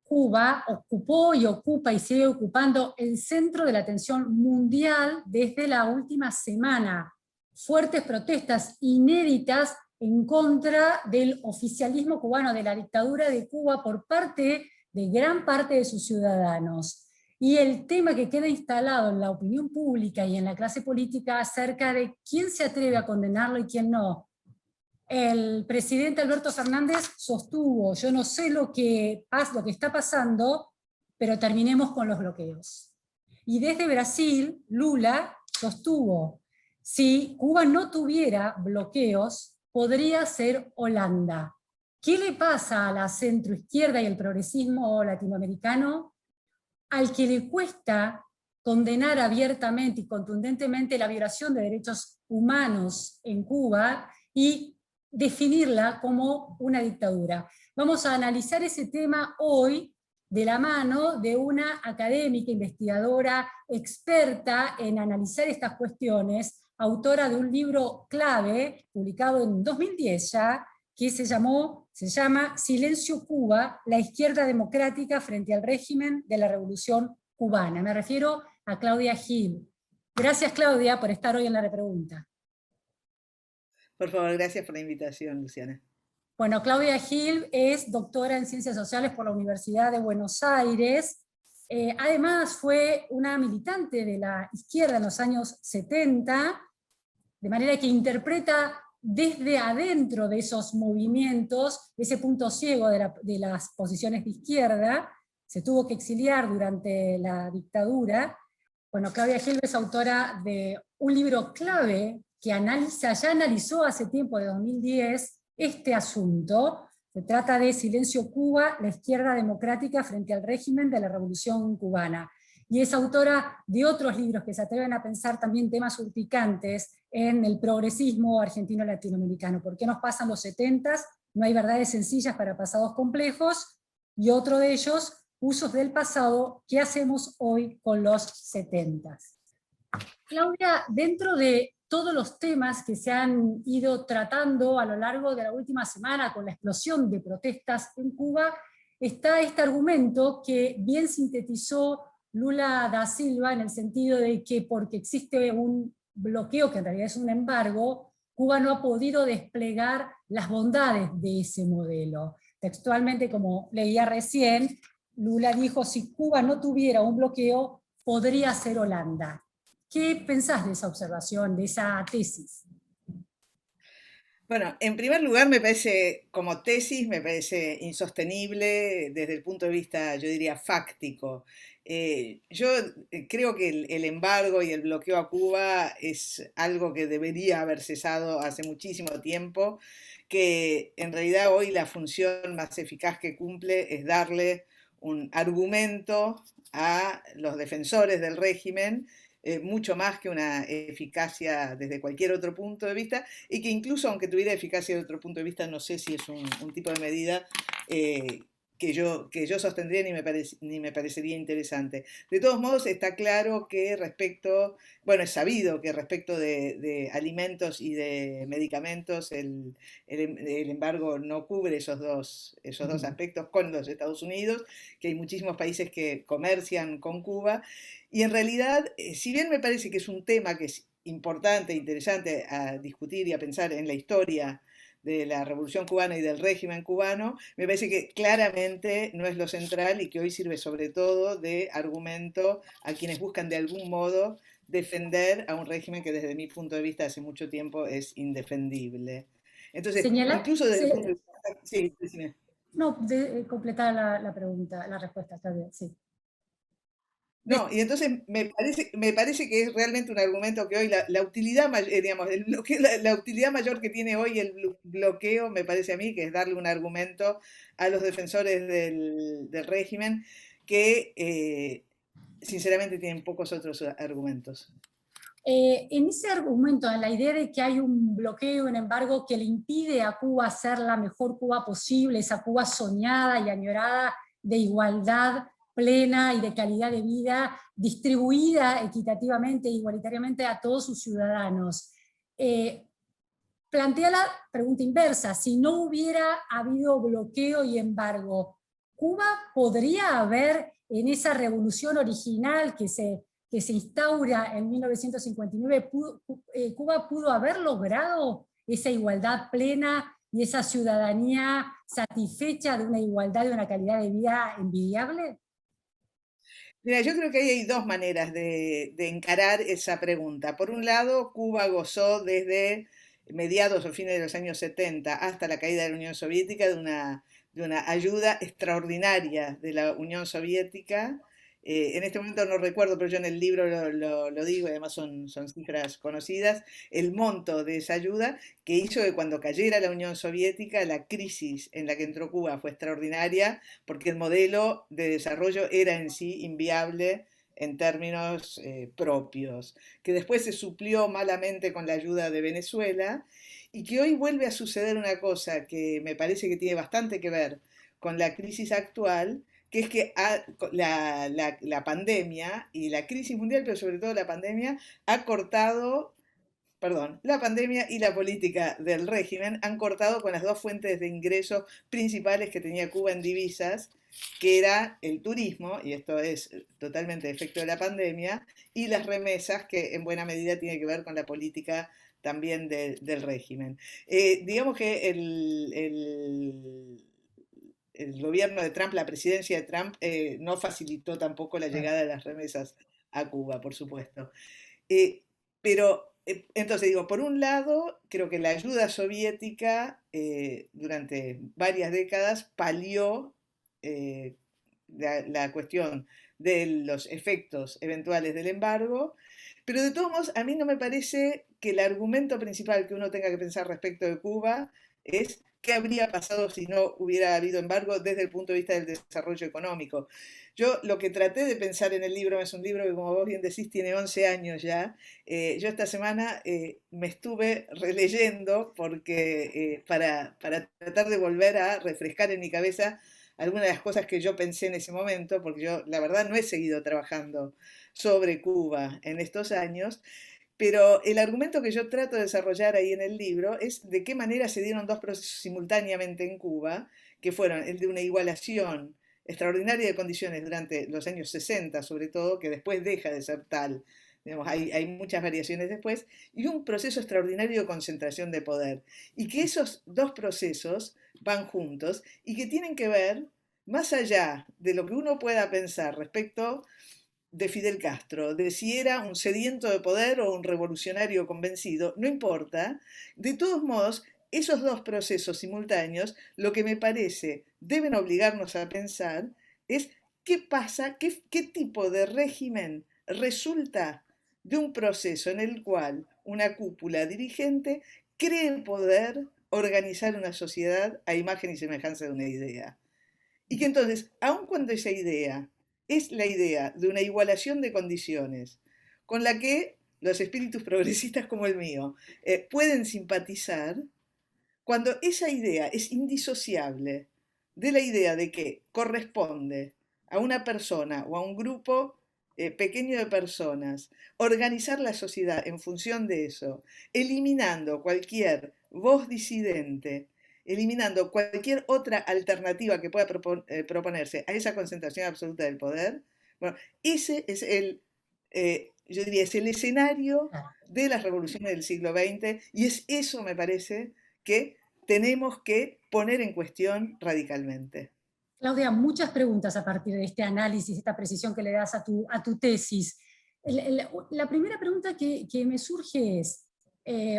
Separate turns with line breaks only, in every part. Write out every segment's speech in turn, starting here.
Cuba ocupó y ocupa y sigue ocupando el centro de la atención mundial desde la última semana. Fuertes protestas inéditas en contra del oficialismo cubano, de la dictadura de Cuba por parte de gran parte de sus ciudadanos. Y el tema que queda instalado en la opinión pública y en la clase política acerca de quién se atreve a condenarlo y quién no. El presidente Alberto Fernández sostuvo, yo no sé lo que está pasando, pero terminemos con los bloqueos. Y desde Brasil, Lula sostuvo, si Cuba no tuviera bloqueos, podría ser Holanda. ¿Qué le pasa a la centroizquierda y el progresismo latinoamericano? Al que le cuesta condenar abiertamente y contundentemente la violación de derechos humanos en Cuba y definirla como una dictadura. Vamos a analizar ese tema hoy de la mano de una académica, investigadora, experta en analizar estas cuestiones, autora de un libro clave, publicado en 2010 ya, que se llama Silencio Cuba, la izquierda democrática frente al régimen de la Revolución Cubana. Me refiero a Claudia Gil. Gracias, Claudia, por estar hoy en la repregunta.
Por favor, gracias por la invitación, Luciana.
Bueno, Claudia Gil es doctora en Ciencias Sociales por la Universidad de Buenos Aires. Además, fue una militante de la izquierda en los años 70, de manera que interpreta desde adentro de esos movimientos, ese punto ciego de las posiciones de izquierda. Se tuvo que exiliar durante la dictadura. Bueno, Claudia Gil es autora de un libro clave que ya analizó hace tiempo, de 2010, este asunto. Se trata de Silencio Cuba, la izquierda democrática frente al régimen de la Revolución Cubana. Y es autora de otros libros que se atreven a pensar también temas urticantes en el progresismo argentino-latinoamericano. ¿Por qué nos pasan los 70s? No hay verdades sencillas para pasados complejos. Y otro de ellos, usos del pasado, ¿qué hacemos hoy con los 70s? Claudia, dentro de todos los temas que se han ido tratando a lo largo de la última semana con la explosión de protestas en Cuba, está este argumento que bien sintetizó Lula da Silva, en el sentido de que porque existe un bloqueo, que en realidad es un embargo, Cuba no ha podido desplegar las bondades de ese modelo. Textualmente, como leía recién, Lula dijo, si Cuba no tuviera un bloqueo, podría ser Holanda. ¿Qué pensás de esa observación, de esa tesis?
Bueno, en primer lugar me parece, como tesis, me parece insostenible desde el punto de vista, yo diría, fáctico. Yo creo que el embargo y el bloqueo a Cuba es algo que debería haber cesado hace muchísimo tiempo, que en realidad hoy la función más eficaz que cumple es darle un argumento a los defensores del régimen, mucho más que una eficacia desde cualquier otro punto de vista, y que incluso aunque tuviera eficacia desde otro punto de vista, no sé si es un tipo de medida que yo sostendría ni me parecería interesante. De todos modos, está claro que bueno, es sabido que respecto de alimentos y de medicamentos, el embargo no cubre esos dos aspectos con los Estados Unidos, que hay muchísimos países que comercian con Cuba, y en realidad, si bien me parece que es un tema que es importante e interesante a discutir y a pensar en la historia de la Revolución Cubana y del régimen cubano, me parece que claramente no es lo central y que hoy sirve sobre todo de argumento a quienes buscan de algún modo defender a un régimen que desde mi punto de vista hace mucho tiempo es indefendible. Entonces,
Señala,
incluso desde el punto de vista... Sí, decime.
no, completar la pregunta, la respuesta, está bien, sí.
No, y entonces me parece que es realmente un argumento que hoy la utilidad, digamos, la utilidad mayor que tiene hoy el bloqueo, me parece a mí, que es darle un argumento a los defensores del régimen que sinceramente tienen pocos otros argumentos.
En ese argumento, en la idea de que hay un bloqueo, un embargo que le impide a Cuba ser la mejor Cuba posible, esa Cuba soñada y añorada de igualdad plena y de calidad de vida, distribuida equitativamente e igualitariamente a todos sus ciudadanos. Plantea la pregunta inversa: si no hubiera habido bloqueo y embargo, ¿Cuba podría haber, en esa revolución original que se instaura en 1959, Cuba pudo haber logrado esa igualdad plena y esa ciudadanía satisfecha de una igualdad y una calidad de vida envidiable?
Mira, yo creo que ahí hay dos maneras de encarar esa pregunta. Por un lado, Cuba gozó desde mediados o fines de los años 70 hasta la caída de la Unión Soviética de una ayuda extraordinaria de la Unión Soviética. En este momento no recuerdo, pero yo en el libro lo digo, y además son cifras conocidas, el monto de esa ayuda que hizo que cuando cayera la Unión Soviética, la crisis en la que entró Cuba fue extraordinaria, porque el modelo de desarrollo era en sí inviable en términos propios, que después se suplió malamente con la ayuda de Venezuela y que hoy vuelve a suceder una cosa que me parece que tiene bastante que ver con la crisis actual, que es que la pandemia y la crisis mundial, pero sobre todo la pandemia, ha cortado, perdón, la pandemia y la política del régimen han cortado con las dos fuentes de ingresos principales que tenía Cuba en divisas, que era el turismo, y esto es totalmente efecto de la pandemia, y las remesas, que en buena medida tiene que ver con la política también del régimen. Digamos que el gobierno de Trump, la presidencia de Trump, no facilitó tampoco la llegada de las remesas a Cuba, por supuesto. Eh, pero entonces digo, por un lado, creo que la ayuda soviética durante varias décadas palió la cuestión de los efectos eventuales del embargo, pero de todos modos, a mí no me parece que el argumento principal que uno tenga que pensar respecto de Cuba es qué habría pasado si no hubiera habido embargo desde el punto de vista del desarrollo económico. Yo lo que traté de pensar en el libro, es un libro que como vos bien decís tiene 11 años ya, yo esta semana me estuve releyendo porque, para tratar de volver a refrescar en mi cabeza algunas de las cosas que yo pensé en ese momento, porque yo la verdad no he seguido trabajando sobre Cuba en estos años, pero el argumento que yo trato de desarrollar ahí en el libro es de qué manera se dieron dos procesos simultáneamente en Cuba, que fueron el de una igualación extraordinaria de condiciones durante los años 60, sobre todo, que después deja de ser tal. Digamos, hay muchas variaciones después, y un proceso extraordinario de concentración de poder. Y que esos dos procesos van juntos y que tienen que ver, más allá de lo que uno pueda pensar respecto de Fidel Castro, de si era un sediento de poder o un revolucionario convencido, no importa. De todos modos, esos dos procesos simultáneos, lo que me parece deben obligarnos a pensar es qué pasa, qué tipo de régimen resulta de un proceso en el cual una cúpula dirigente cree poder organizar una sociedad a imagen y semejanza de una idea. Y que entonces, aun cuando esa idea es la idea de una igualación de condiciones con la que los espíritus progresistas como el mío pueden simpatizar, cuando esa idea es indisociable de la idea de que corresponde a una persona o a un grupo pequeño de personas organizar la sociedad en función de eso, eliminando cualquier voz disidente, eliminando cualquier otra alternativa que pueda proponerse a esa concentración absoluta del poder, bueno, ese es yo diría, es el escenario de las revoluciones del siglo XX y es eso, me parece, que tenemos que poner en cuestión radicalmente.
Claudia, muchas preguntas a partir de este análisis, esta precisión que le das a tu tesis. La primera pregunta que me surge es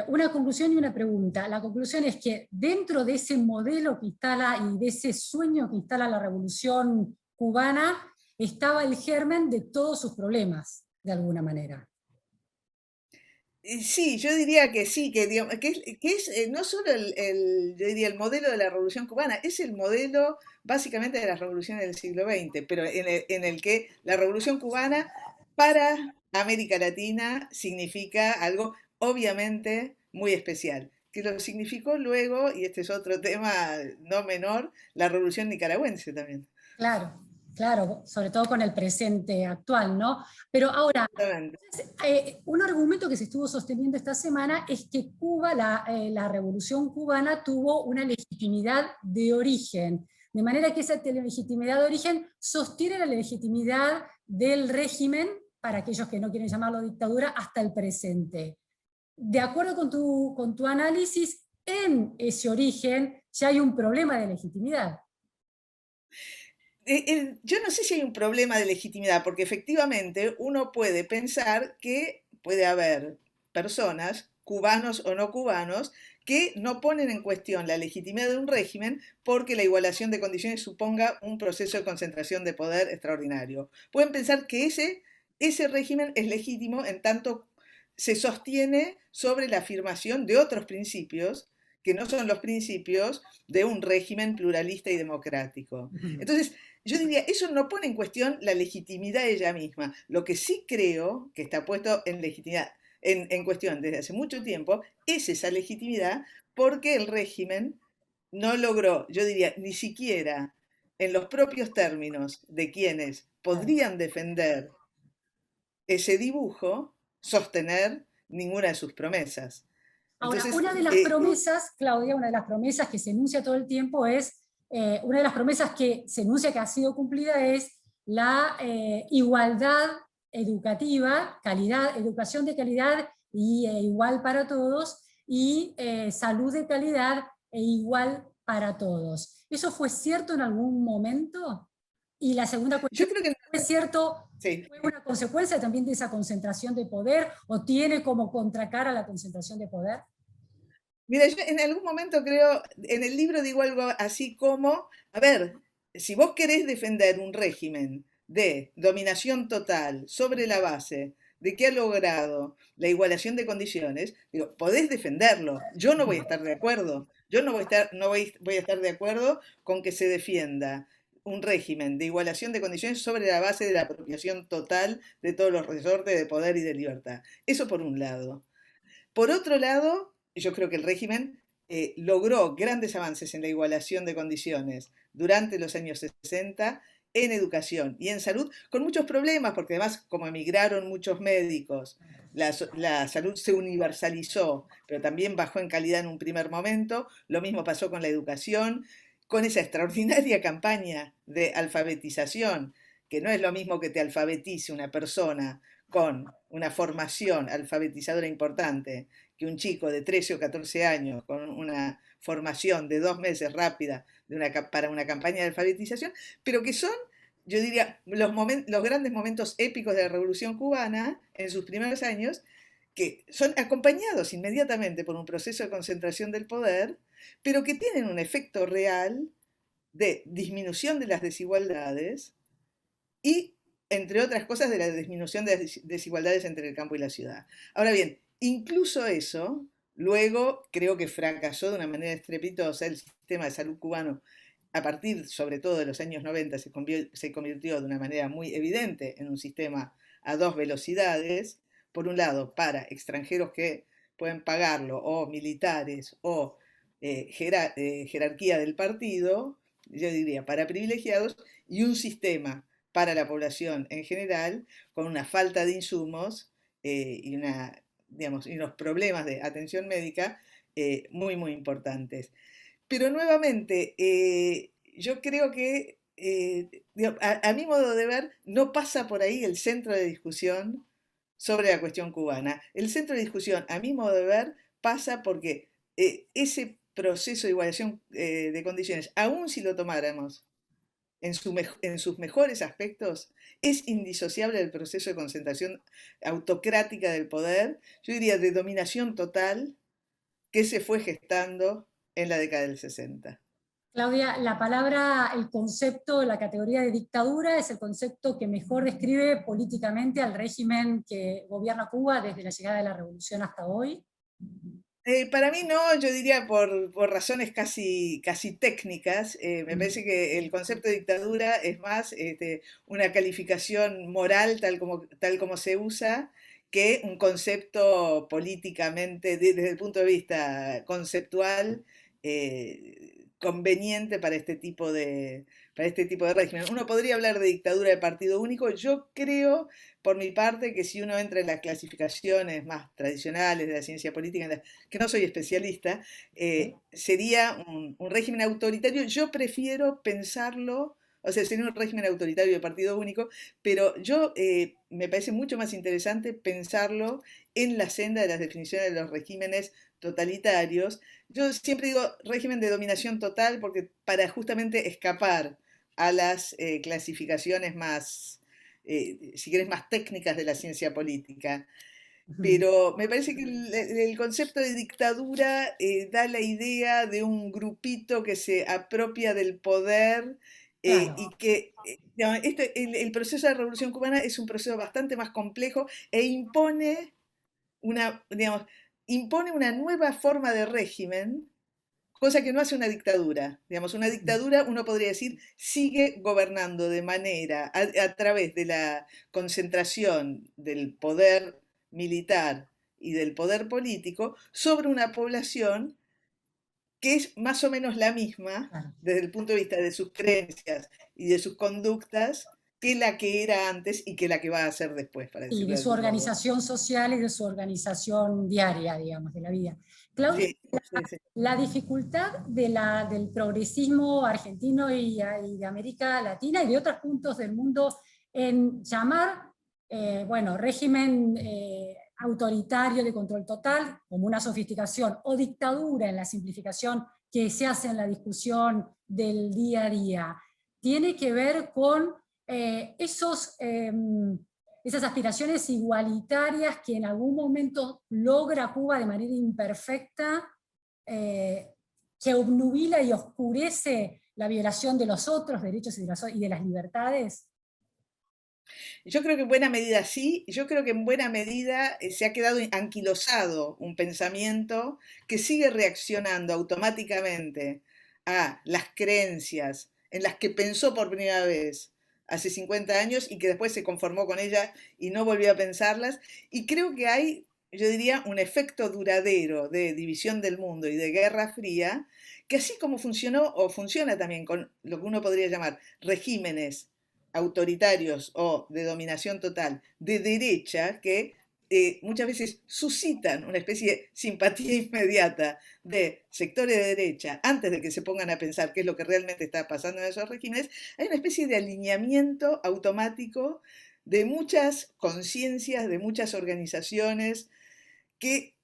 una conclusión y una pregunta. La conclusión es que dentro de ese modelo que instala y de ese sueño que instala la revolución cubana, estaba el germen de todos sus problemas, de alguna manera.
Sí, yo diría que sí, digamos, que es no solo yo diría el modelo de la Revolución Cubana, es el modelo básicamente de las revoluciones del siglo XX, pero en el que la Revolución Cubana para América Latina significa algo obviamente muy especial, que lo significó luego, y este es otro tema no menor, la Revolución Nicaragüense también.
Claro, claro, sobre todo con el presente actual, ¿no? Pero ahora,
Exactamente.
un argumento que se estuvo sosteniendo esta semana es que Cuba, la revolución cubana tuvo una legitimidad de origen, de manera que esa legitimidad de origen sostiene la legitimidad del régimen, para aquellos que no quieren llamarlo dictadura, hasta el presente. De acuerdo con tu análisis, en ese origen ya hay un problema de legitimidad.
Yo no sé si hay un problema de legitimidad, porque efectivamente uno puede pensar que puede haber personas, cubanos o no cubanos, que no ponen en cuestión la legitimidad de un régimen porque la igualación de condiciones suponga un proceso de concentración de poder extraordinario. Pueden pensar que ese régimen es legítimo en tanto se sostiene sobre la afirmación de otros principios que no son los principios de un régimen pluralista y democrático. Entonces, yo diría, eso no pone en cuestión la legitimidad de ella misma. Lo que sí creo que está puesto en legitimidad, en cuestión desde hace mucho tiempo, es esa legitimidad porque el régimen no logró, yo diría, ni siquiera en los propios términos de quienes podrían defender ese dibujo, sostener ninguna de sus promesas.
Ahora,
Entonces,
una de las promesas, Claudia, una de las promesas que se enuncia todo el tiempo es, una de las promesas que se enuncia que ha sido cumplida es la igualdad educativa, calidad, educación de calidad y igual para todos, y salud de calidad e igual para todos. ¿Eso fue cierto en algún momento? Y la segunda
yo
cuestión,
creo que
¿fue cierto?
sí.
¿Fue una consecuencia también de esa concentración de poder o tiene como contracara la concentración de poder?
Mira, yo en algún momento creo, en el libro digo algo así como, a ver, si vos querés defender un régimen de dominación total sobre la base de que ha logrado la igualación de condiciones, digo, podés defenderlo. Yo no voy a estar de acuerdo. Yo no voy a estar, no voy a estar de acuerdo con que se defienda un régimen de igualación de condiciones sobre la base de la apropiación total de todos los resortes de poder y de libertad. Eso por un lado. Por otro lado, yo creo que el régimen logró grandes avances en la igualación de condiciones durante los años 60 en educación y en salud, con muchos problemas, porque además, como emigraron muchos médicos, la salud se universalizó, pero también bajó en calidad en un primer momento. Lo mismo pasó con la educación, con esa extraordinaria campaña de alfabetización, que no es lo mismo que te alfabetice una persona con una formación alfabetizadora importante que un chico de 13 o 14 años con una formación de 2 meses rápida para una campaña de alfabetización, pero que son, yo diría, los grandes momentos épicos de la Revolución Cubana en sus primeros años, que son acompañados inmediatamente por un proceso de concentración del poder, pero que tienen un efecto real de disminución de las desigualdades y, entre otras cosas, de la disminución de las desigualdades entre el campo y la ciudad. Ahora bien, incluso eso, luego creo que fracasó de una manera estrepitosa el sistema de salud cubano. A partir, sobre todo, de los años 90, se convirtió de una manera muy evidente en un sistema a dos velocidades. Por un lado, para extranjeros que pueden pagarlo, o militares, o jerarquía del partido, yo diría, para privilegiados, y un sistema para la población en general, con una falta de insumos digamos, y unos problemas de atención médica muy, muy importantes. Pero nuevamente, yo creo que, digamos, a mi modo de ver, no pasa por ahí el centro de discusión sobre la cuestión cubana. El centro de discusión, a mi modo de ver, pasa porque ese proceso de igualación de condiciones, aun si lo tomáramos en sus mejores aspectos, es indisociable del proceso de concentración autocrática del poder, yo diría de dominación total, que se fue gestando en la década del 60.
Claudia, la palabra, el concepto, la categoría de dictadura es el concepto que mejor describe políticamente al régimen que gobierna Cuba desde la llegada de la revolución hasta hoy.
Para mí no, yo diría por razones casi técnicas. Me parece que el concepto de dictadura es más una calificación moral tal como se usa que un concepto políticamente, desde el punto de vista conceptual, conveniente para este tipo para este tipo de régimen. Uno podría hablar de dictadura de partido único. Yo creo, por mi parte, que si uno entra en las clasificaciones más tradicionales de la ciencia política, que no soy especialista, sería un régimen autoritario. Yo prefiero pensarlo, o sea, sería un régimen autoritario de partido único, pero yo me parece mucho más interesante pensarlo en la senda de las definiciones de los regímenes totalitarios. Yo siempre digo régimen de dominación total porque para justamente escapar a las clasificaciones más, si querés, más técnicas de la ciencia política. Pero me parece que el concepto de dictadura da la idea de un grupito que se apropia del poder y
Claro.
que digamos, el proceso de la Revolución Cubana es un proceso bastante más complejo e impone digamos, impone una nueva forma de régimen, cosa que no hace una dictadura. Digamos, una dictadura, uno podría decir, sigue gobernando de manera, a través de la concentración del poder militar y del poder político sobre una población que es más o menos la misma
Claro.
desde el punto de vista de sus creencias y de sus conductas que la que era antes y que la que va a ser después, para
Y
decirlo
de
de
su
algún modo.
organización social y de su organización diaria, digamos, de la vida. Claudia,
Sí, sí, sí.
la dificultad del progresismo argentino y de América Latina y de otros puntos del mundo en llamar, bueno, régimen autoritario de control total como una sofisticación o dictadura en la simplificación que se hace en la discusión del día a día, tiene que ver con esas aspiraciones igualitarias que en algún momento logra Cuba de manera imperfecta, eh, que obnubila y oscurece la violación de los otros derechos y de las libertades.
Yo creo que en buena medida sí, yo creo que en buena medida se ha quedado anquilosado un pensamiento que sigue reaccionando automáticamente a las creencias en las que pensó por primera vez hace 50 años y que después se conformó con ellas y no volvió a pensarlas. Y creo que hay, yo diría, un efecto duradero de división del mundo y de Guerra Fría, que así como funcionó o funciona también con lo que uno podría llamar regímenes autoritarios o de dominación total de derecha que muchas veces suscitan una especie de simpatía inmediata de sectores de derecha antes de que se pongan a pensar qué es lo que realmente está pasando en esos regímenes, hay una especie de alineamiento automático de muchas conciencias, de muchas organizaciones que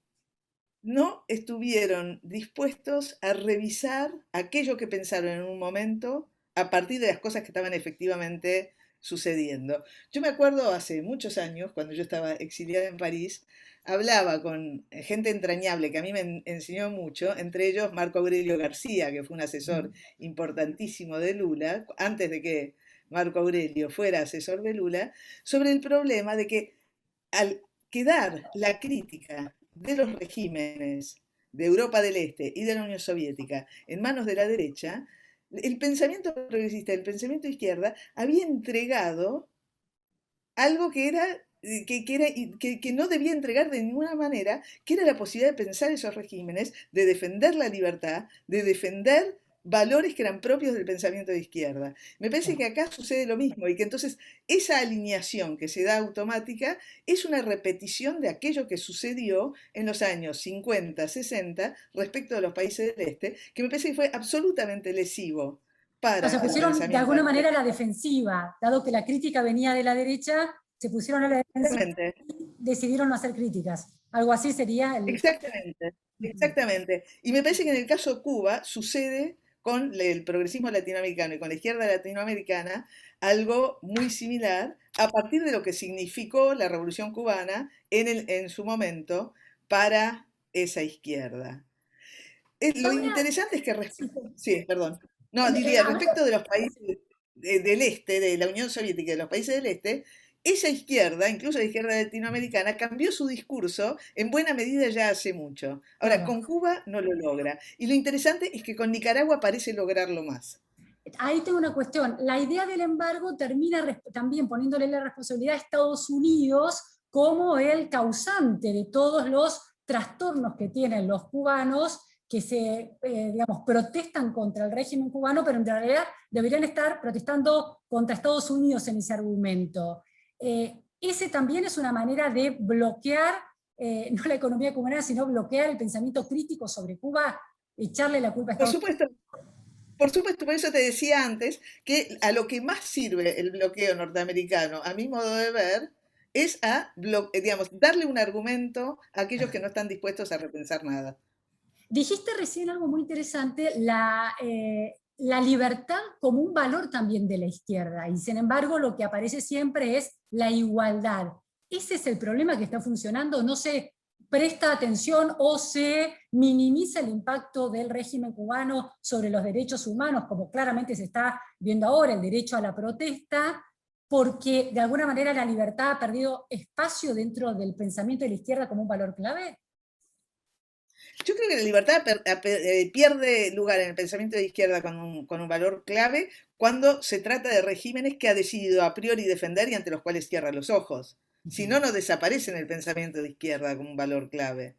no estuvieron dispuestos a revisar aquello que pensaron en un momento a partir de las cosas que estaban efectivamente sucediendo. Yo me acuerdo hace muchos años, cuando yo estaba exiliada en París, hablaba con gente entrañable que a mí me enseñó mucho, entre ellos Marco Aurelio García, que fue un asesor importantísimo de Lula, antes de que Marco Aurelio fuera asesor de Lula, sobre el problema de que al quedar la crítica de los regímenes de Europa del Este y de la Unión Soviética en manos de la derecha, el pensamiento progresista, el pensamiento de izquierda, había entregado algo que era que no debía entregar de ninguna manera, que era la posibilidad de pensar esos regímenes, de defender la libertad, de defender valores que eran propios del pensamiento de izquierda. Me parece que acá sucede lo mismo y que entonces esa alineación que se da automática es una repetición de aquello que sucedió en los años 50, 60 respecto de los países del este, que me parece que fue absolutamente lesivo
O sea,
para el
pusieron de
pensamiento
alguna manera a
argentino.
la defensiva, dado que la crítica venía de la derecha, se pusieron a la defensiva
Exactamente.
y decidieron no hacer críticas. Algo así sería el...
Exactamente, exactamente. Y me parece que en el caso de Cuba sucede con el progresismo latinoamericano y con la izquierda latinoamericana algo muy similar a partir de lo que significó la Revolución Cubana en su momento para esa izquierda. Lo
Claudia,
interesante es que
sí,
respecto, sí, perdón, no, diría, respecto de los países del este, de la Unión Soviética y de los países del este, esa izquierda, incluso la izquierda latinoamericana, cambió su discurso en buena medida ya hace mucho. Ahora,
claro.
con Cuba no lo logra. Y lo interesante es que con Nicaragua parece lograrlo más.
Ahí tengo una cuestión. La idea del embargo termina también poniéndole la responsabilidad a Estados Unidos como el causante de todos los trastornos que tienen los cubanos, que se, digamos, protestan contra el régimen cubano, pero en realidad deberían estar protestando contra Estados Unidos en ese argumento. Ese también es una manera de bloquear, no la economía cubana, sino bloquear el pensamiento crítico sobre Cuba, echarle la culpa a
Por
Estados Unidos.
supuesto, por supuesto, por eso te decía antes que a lo que más sirve el bloqueo norteamericano, a mi modo de ver, es digamos, darle un argumento a aquellos que no están dispuestos a repensar nada.
Dijiste recién algo muy interesante, la libertad como un valor también de la izquierda, y sin embargo lo que aparece siempre es la igualdad. Ese es el problema que está funcionando, no se presta atención o se minimiza el impacto del régimen cubano sobre los derechos humanos, como claramente se está viendo ahora, el derecho a la protesta, porque de alguna manera la libertad ha perdido espacio dentro del pensamiento de la izquierda como un valor clave.
Yo creo que la libertad pierde lugar en el pensamiento de izquierda con un valor clave cuando se trata de regímenes que ha decidido a priori defender y ante los cuales cierra los ojos. Si no, no desaparece en el pensamiento de izquierda como un valor clave.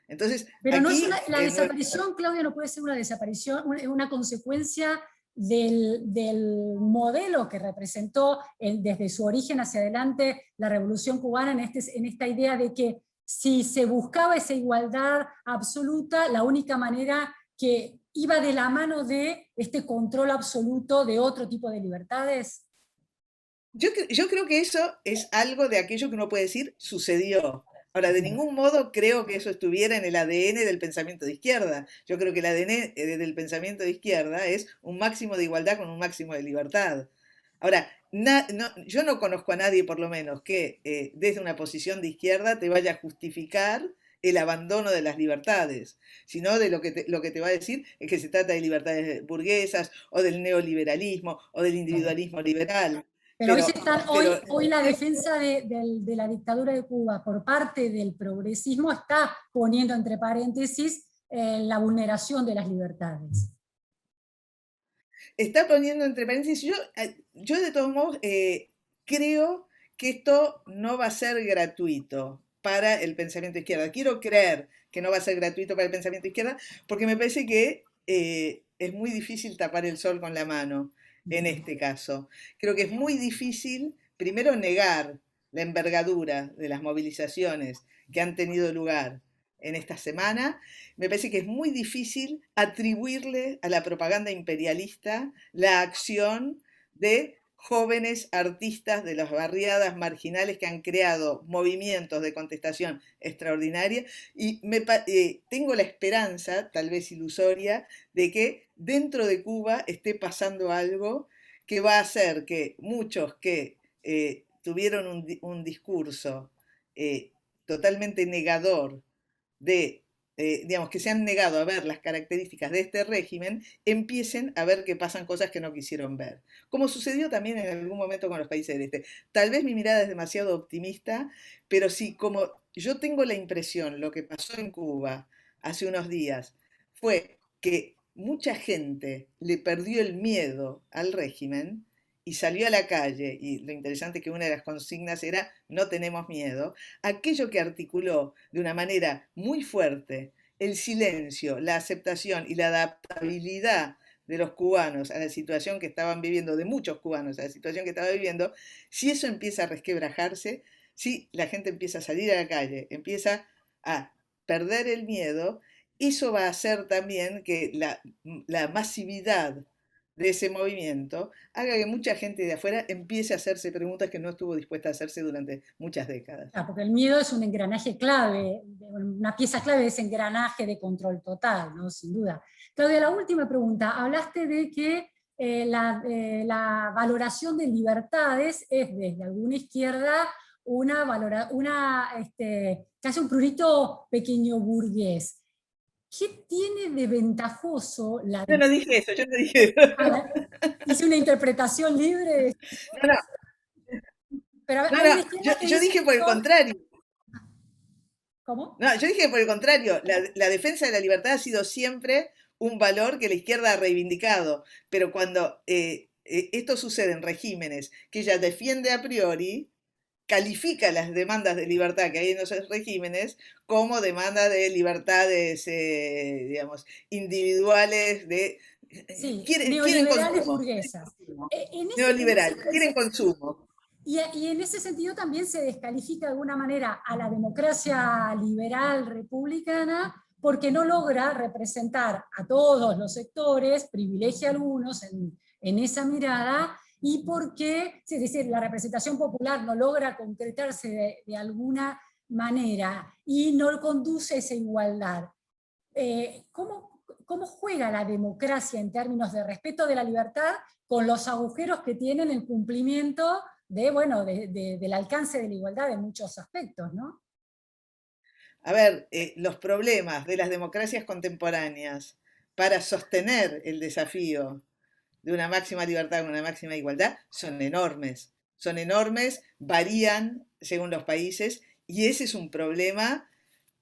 Entonces,
Pero no es
aquí,
la desaparición, Claudia, no puede ser una desaparición, una consecuencia del modelo que representó desde su origen hacia adelante la Revolución Cubana en esta idea de que si se buscaba esa igualdad absoluta, la única manera que iba de la mano de este control absoluto de otro tipo de libertades.
yo creo que eso es algo de aquello que uno puede decir sucedió. Ahora, de ningún modo creo que eso estuviera en el ADN del pensamiento de izquierda. Yo creo que el ADN del pensamiento de izquierda es un máximo de igualdad con un máximo de libertad. Ahora, yo no conozco a nadie, por lo menos, que desde una posición de izquierda te vaya a justificar el abandono de las libertades, sino de lo que te va a decir es que se trata de libertades burguesas o del neoliberalismo o del individualismo liberal.
Pero
Pero, pero
hoy la defensa de la dictadura de Cuba por parte del progresismo está poniendo entre paréntesis la vulneración de las libertades.
está poniendo entre paréntesis, yo de todos modos creo que esto no va a ser gratuito para el pensamiento izquierda. Quiero creer que no va a ser gratuito para el pensamiento izquierda porque me parece que es muy difícil tapar el sol con la mano en este caso. Creo que es muy difícil, primero, negar la envergadura de las movilizaciones que han tenido lugar en esta semana. Me parece que es muy difícil atribuirle a la propaganda imperialista la acción de jóvenes artistas de las barriadas marginales que han creado movimientos de contestación extraordinaria y tengo la esperanza, tal vez ilusoria, de que dentro de Cuba esté pasando algo que va a hacer que muchos que tuvieron un discurso totalmente negador de, digamos, que se han negado a ver las características de este régimen, empiecen a ver que pasan cosas que no quisieron ver. Como sucedió también en algún momento con los países del este. Tal vez mi mirada es demasiado optimista, pero sí, como yo tengo la impresión, lo que pasó en Cuba hace unos días fue que mucha gente le perdió el miedo al régimen y salió a la calle, y lo interesante es que una de las consignas era no tenemos miedo, aquello que articuló de una manera muy fuerte el silencio, la aceptación y la adaptabilidad de los cubanos a la situación que estaban viviendo, de muchos cubanos a la situación que estaba viviendo, si eso empieza a resquebrajarse, si la gente empieza a salir a la calle, empieza a perder el miedo, eso va a hacer también que la masividad de ese movimiento haga que mucha gente de afuera empiece a hacerse preguntas que no estuvo dispuesta a hacerse durante muchas décadas.
Porque el miedo es un engranaje clave, una pieza clave de ese engranaje de control total, ¿no? Sin duda. Claudia, la última pregunta. Hablaste de que la valoración de libertades es desde alguna izquierda casi un prurito pequeño burgués. ¿Qué tiene de ventajoso la...
Yo no dije eso, yo no dije eso.
Hice una interpretación libre.
No, no,
Pero
no,
hay
no,
una izquierda que
yo
dice
dije
que
por el contrario.
¿Cómo?
No, yo dije por el contrario, la defensa de la libertad ha sido siempre un valor que la izquierda ha reivindicado, pero cuando esto sucede en regímenes que ella defiende a priori, califica las demandas de libertad que hay en esos regímenes como demandas de libertades, digamos, individuales,
Sí,
quieren
neoliberales
consumo,
burguesas. En ese,
neoliberal, quieren consumo.
y en ese sentido también se descalifica de alguna manera a la democracia liberal republicana porque no logra representar a todos los sectores, privilegia a algunos en esa mirada, y porque, es decir, la representación popular no logra concretarse de alguna manera y no conduce a esa igualdad. ¿Cómo juega la democracia en términos de respeto de la libertad con los agujeros que tiene en el cumplimiento del alcance de la igualdad en muchos aspectos, ¿no?
A ver, los problemas de las democracias contemporáneas para sostener el desafío de una máxima libertad, una máxima igualdad, son enormes, varían según los países, y ese es un problema,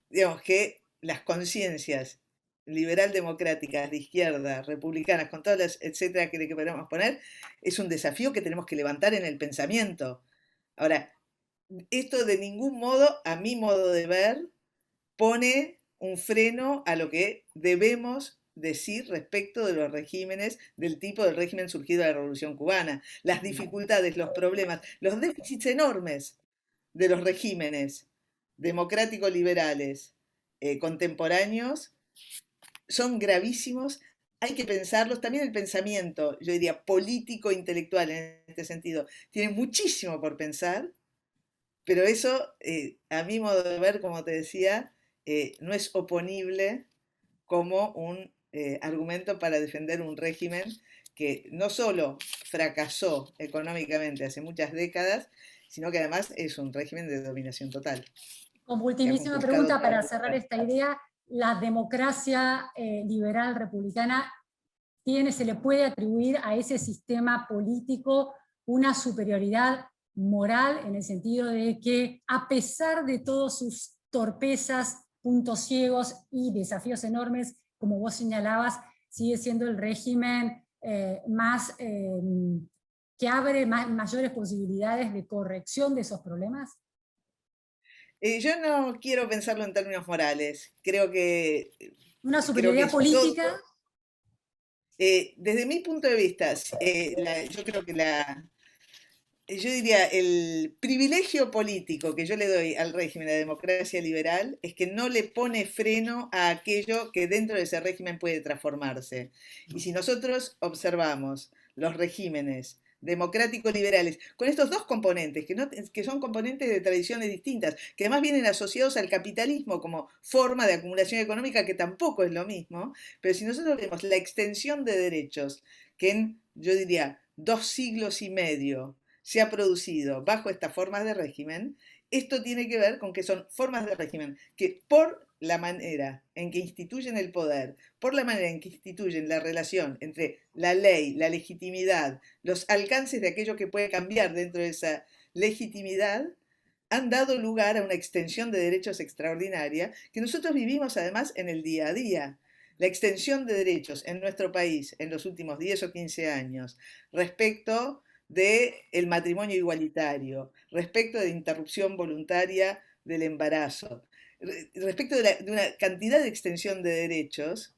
digamos, que las conciencias liberal democráticas, de izquierda, republicanas, con todas las etcétera que podemos poner, es un desafío que tenemos que levantar en el pensamiento. Ahora, esto de ningún modo, a mi modo de ver, pone un freno a lo que debemos decir respecto de los regímenes, del tipo de régimen surgido de la Revolución Cubana, las dificultades, los problemas, los déficits enormes de los regímenes democráticos liberales contemporáneos son gravísimos, hay que pensarlos, también el pensamiento, yo diría político, intelectual en este sentido, tiene muchísimo por pensar, pero eso, a mi modo de ver, como te decía, no es oponible como un argumento para defender un régimen que no solo fracasó económicamente hace muchas décadas, sino que además es un régimen de dominación total,
Como
que ha
ultimísima
conquistado
pregunta
toda
para
la
cerrar
libertad.
esta idea, ¿la democracia liberal republicana se le puede atribuir a ese sistema político una superioridad moral en el sentido de que a pesar de todas sus torpezas, puntos ciegos y desafíos enormes, como vos señalabas, sigue siendo el régimen que abre mayores posibilidades de corrección de esos problemas?
Yo no quiero pensarlo en términos morales,
Una
creo que
superioridad
es todo,
política.
desde mi punto de vista, yo creo que yo diría, el privilegio político que yo le doy al régimen de democracia liberal es que no le pone freno a aquello que dentro de ese régimen puede transformarse. Y si nosotros observamos los regímenes democráticos liberales con estos dos componentes, que son componentes de tradiciones distintas, que además vienen asociados al capitalismo como forma de acumulación económica, que tampoco es lo mismo, pero si nosotros vemos la extensión de derechos que en, yo diría, 2 siglos y medio se ha producido bajo estas formas de régimen, esto tiene que ver con que son formas de régimen que por la manera en que instituyen el poder, por la manera en que instituyen la relación entre la ley, la legitimidad, los alcances de aquello que puede cambiar dentro de esa legitimidad, han dado lugar a una extensión de derechos extraordinaria que nosotros vivimos además en el día a día. La extensión de derechos en nuestro país en los últimos 10 o 15 años respecto del matrimonio igualitario, respecto de interrupción voluntaria del embarazo, respecto de una cantidad de extensión de derechos,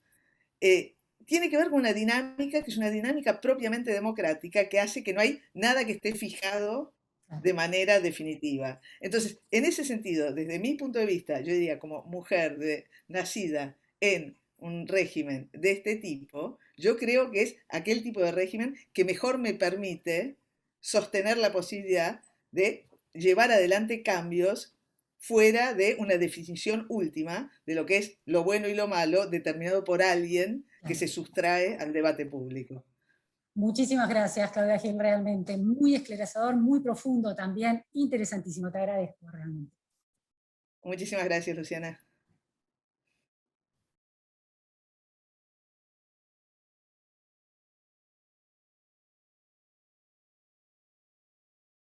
tiene que ver con una dinámica que es una dinámica propiamente democrática que hace que no hay nada que esté fijado de manera definitiva. Entonces, en ese sentido, desde mi punto de vista, yo diría como mujer nacida en un régimen de este tipo, yo creo que es aquel tipo de régimen que mejor me permite sostener la posibilidad de llevar adelante cambios fuera de una definición última de lo que es lo bueno y lo malo determinado por alguien que se sustrae al debate público.
Muchísimas gracias, Claudia Gil, realmente. Muy esclarecedor, muy profundo también, interesantísimo, te agradezco realmente.
Muchísimas gracias, Luciana.